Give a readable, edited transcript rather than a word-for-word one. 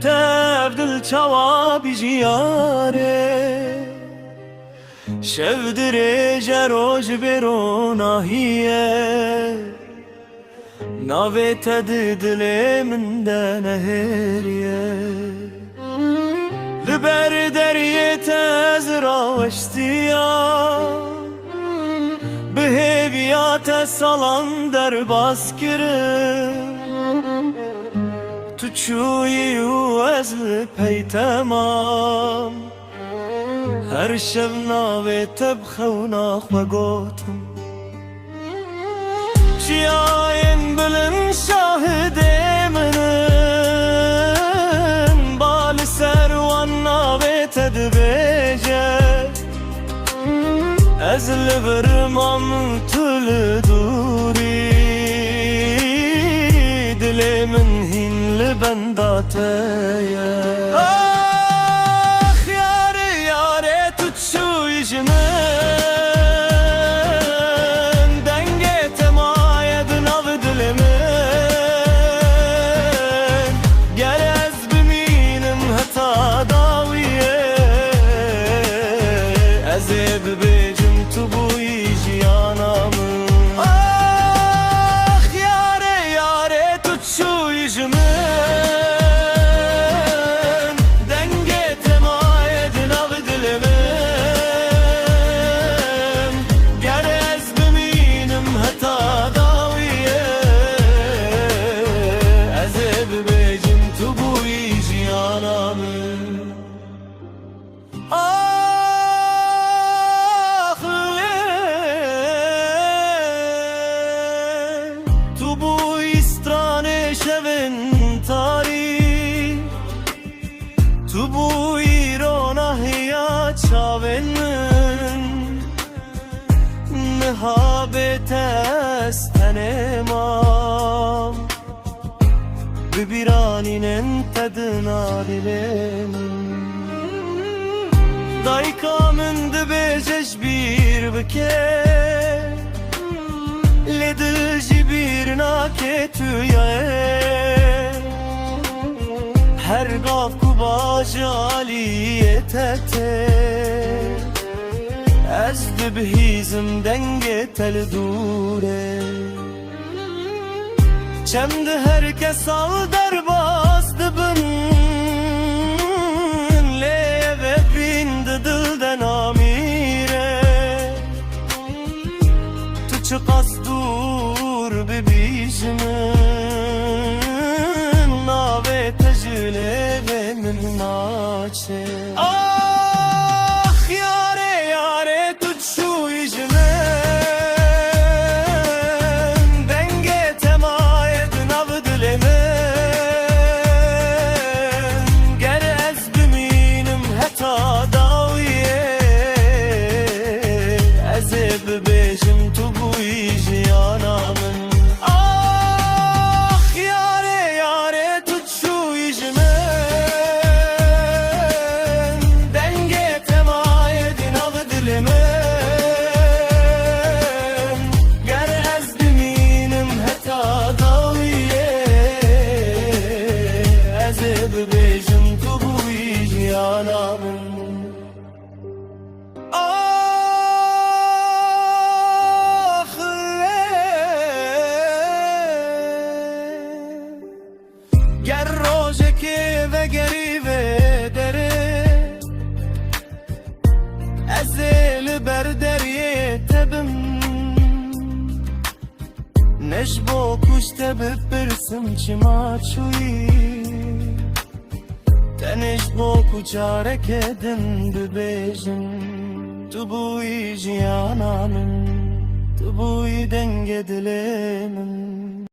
تبدل چوا بجیاره شو درێژە ڕۆژ بێڕۆناهیە ناوێتە دلێ من دەنەهێریە لەبەر دەریێتە زراوەشتیە بهێویاتە ساڵان دەرباز کرد تو چووی و ئەز پەی تەمام هەر شەو ناوێتە بخەونە خۆگۆتم چیاین بلن شاهدێ منن با لەسەر وان ناوێتە دبێژە ئەز لەبەر مام تو لە دووری دلێ من هین لە بەنداتەیە من دنگت ماید ناو دل من گر از ببینم حتی داویه از ببیجم تو بوی جیانم آخ یاره یاره تو چوی من دنگت ماید ناو دل من تو بوی روناهیا چاون من نهابت استنمام ببیرانین تدنا dilim Daykamın dibeceş bir bike Ledilci bir naketüye Her gaf kubaja aliyetete Ez dibhizim denge tel dure Çemdi herkes al derbazdı bin Leve bindi dilden amire Tu çıkas dur bebişimin Nave tecile ve min naçe Ah yare yare tut şu işime Bebejim tu bu jiyanamın Ah yare yare tut şu işimin Denge temayedin av dilimin Ger ez biminim heta daviye Ez bebejim tu bu jiyanamın گر روزکی و گری و دره ازل بر دریه تبم نش با کشت بپرسم چما چویی تنش با کچاره کدن ببیجم تو بوی جیانامن تو بوی دنگ دلمن